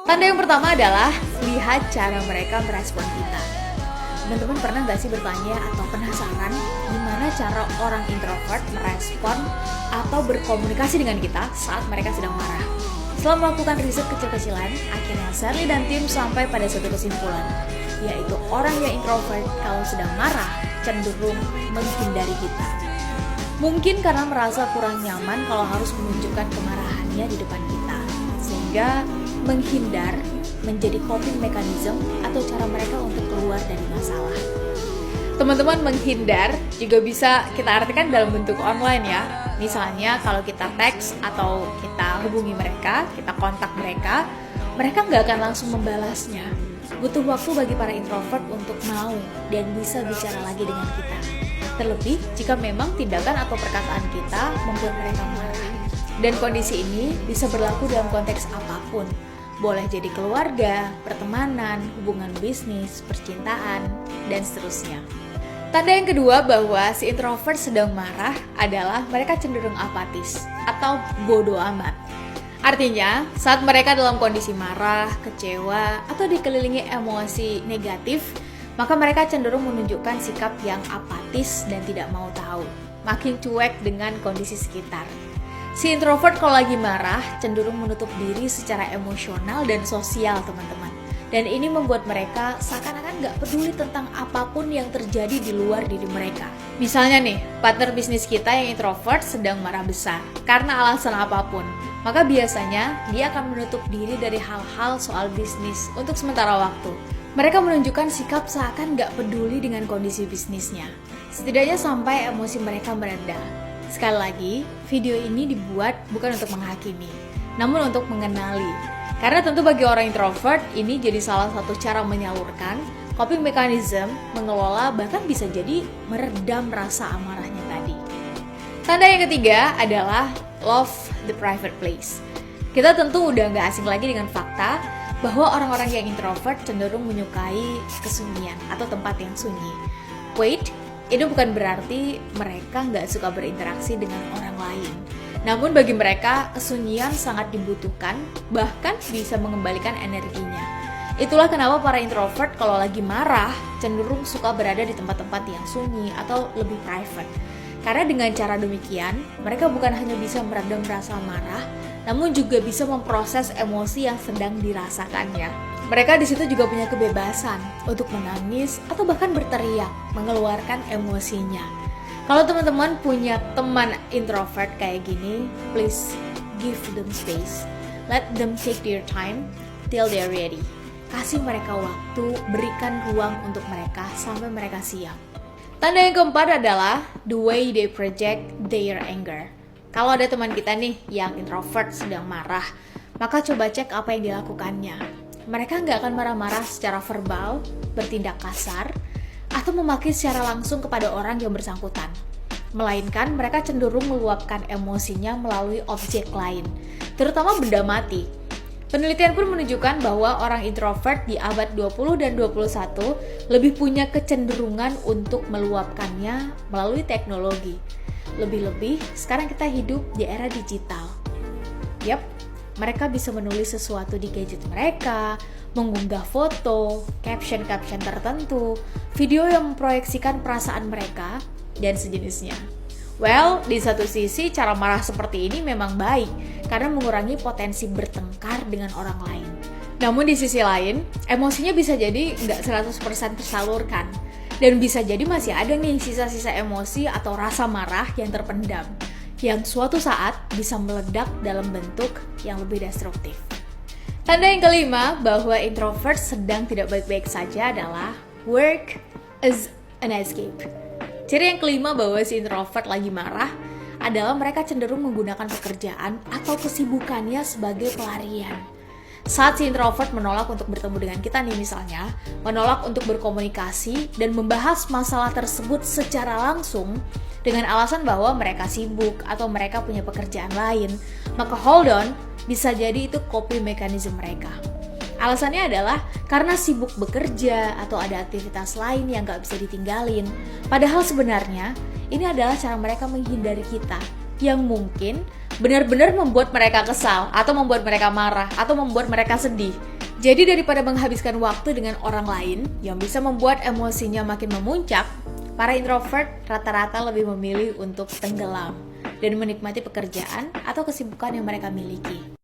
Tanda yang pertama adalah lihat cara mereka merespon kita. Teman-teman pernah gak sih bertanya atau penasaran gimana cara orang introvert merespon atau berkomunikasi dengan kita saat mereka sedang marah? Setelah melakukan riset kecil-kecilan, akhirnya Sally dan tim sampai pada suatu kesimpulan, yaitu orang yang introvert kalau sedang marah cenderung menghindari kita. Mungkin karena merasa kurang nyaman kalau harus menunjukkan kemarahannya di depan kita, sehingga menghindar menjadi coping mechanism atau cara mereka untuk keluar dari masalah. Teman-teman, menghindar juga bisa kita artikan dalam bentuk online ya. Misalnya kalau kita teks atau kita hubungi mereka, kita kontak mereka, mereka nggak akan langsung membalasnya. Butuh waktu bagi para introvert untuk mau dan bisa bicara lagi dengan kita. Terlebih jika memang tindakan atau perkataan kita membuat mereka marah. Dan kondisi ini bisa berlaku dalam konteks apapun. Boleh jadi keluarga, pertemanan, hubungan bisnis, percintaan, dan seterusnya. Tanda yang kedua bahwa si introvert sedang marah adalah mereka cenderung apatis atau bodoh amat. Artinya, saat mereka dalam kondisi marah, kecewa, atau dikelilingi emosi negatif, maka mereka cenderung menunjukkan sikap yang apatis dan tidak mau tahu, makin cuek dengan kondisi sekitar. Si introvert kalau lagi marah cenderung menutup diri secara emosional dan sosial, teman-teman. Dan ini membuat mereka seakan-akan gak peduli tentang apapun yang terjadi di luar diri mereka. Misalnya nih, partner bisnis kita yang introvert sedang marah besar karena alasan apapun. Maka biasanya dia akan menutup diri dari hal-hal soal bisnis untuk sementara waktu. Mereka menunjukkan sikap seakan gak peduli dengan kondisi bisnisnya. Setidaknya sampai emosi mereka mereda. Sekali lagi, video ini dibuat bukan untuk menghakimi, namun untuk mengenali. Karena tentu bagi orang introvert, ini jadi salah satu cara menyalurkan coping mechanism, mengelola, bahkan bisa jadi meredam rasa amarahnya tadi. Tanda yang ketiga adalah love the private place. Kita tentu udah gak asing lagi dengan fakta bahwa orang-orang yang introvert cenderung menyukai kesunyian atau tempat yang sunyi. Wait, itu bukan berarti mereka nggak suka berinteraksi dengan orang lain. Namun bagi mereka, kesunyian sangat dibutuhkan, bahkan bisa mengembalikan energinya. Itulah kenapa para introvert kalau lagi marah, cenderung suka berada di tempat-tempat yang sunyi atau lebih private. Karena dengan cara demikian, mereka bukan hanya bisa meredam rasa marah, namun juga bisa memproses emosi yang sedang dirasakannya. Mereka di situ juga punya kebebasan untuk menangis atau bahkan berteriak, mengeluarkan emosinya. Kalau teman-teman punya teman introvert kayak gini, please give them space. Let them take their time till they're ready. Kasih mereka waktu, berikan ruang untuk mereka sampai mereka siap. Tanda yang keempat adalah the way they project their anger. Kalau ada teman kita nih yang introvert sedang marah, maka coba cek apa yang dilakukannya. Mereka nggak akan marah-marah secara verbal, bertindak kasar, atau memaki secara langsung kepada orang yang bersangkutan. Melainkan mereka cenderung meluapkan emosinya melalui objek lain, terutama benda mati. Penelitian pun menunjukkan bahwa orang introvert di abad 20 dan 21 lebih punya kecenderungan untuk meluapkannya melalui teknologi. Lebih-lebih, sekarang kita hidup di era digital. Yap, mereka bisa menulis sesuatu di gadget mereka, mengunggah foto, caption-caption tertentu, video yang memproyeksikan perasaan mereka, dan sejenisnya. Well, di satu sisi cara marah seperti ini memang baik, karena mengurangi potensi bertengkar dengan orang lain. Namun di sisi lain, emosinya bisa jadi nggak 100% tersalurkan. Dan bisa jadi masih ada nih sisa-sisa emosi atau rasa marah yang terpendam, yang suatu saat bisa meledak dalam bentuk yang lebih destruktif. Tanda yang kelima bahwa introvert sedang tidak baik-baik saja adalah work as an escape. Ciri yang kelima bahwa si introvert lagi marah adalah mereka cenderung menggunakan pekerjaan atau kesibukannya sebagai pelarian. Saat si introvert menolak untuk bertemu dengan kita nih misalnya, menolak untuk berkomunikasi dan membahas masalah tersebut secara langsung dengan alasan bahwa mereka sibuk atau mereka punya pekerjaan lain, maka hold on, bisa jadi itu coping mechanism mereka. Alasannya adalah karena sibuk bekerja atau ada aktivitas lain yang gak bisa ditinggalin. Padahal sebenarnya ini adalah cara mereka menghindari kita yang mungkin benar-benar membuat mereka kesal atau membuat mereka marah atau membuat mereka sedih. Jadi daripada menghabiskan waktu dengan orang lain yang bisa membuat emosinya makin memuncak, para introvert rata-rata lebih memilih untuk tenggelam dan menikmati pekerjaan atau kesibukan yang mereka miliki.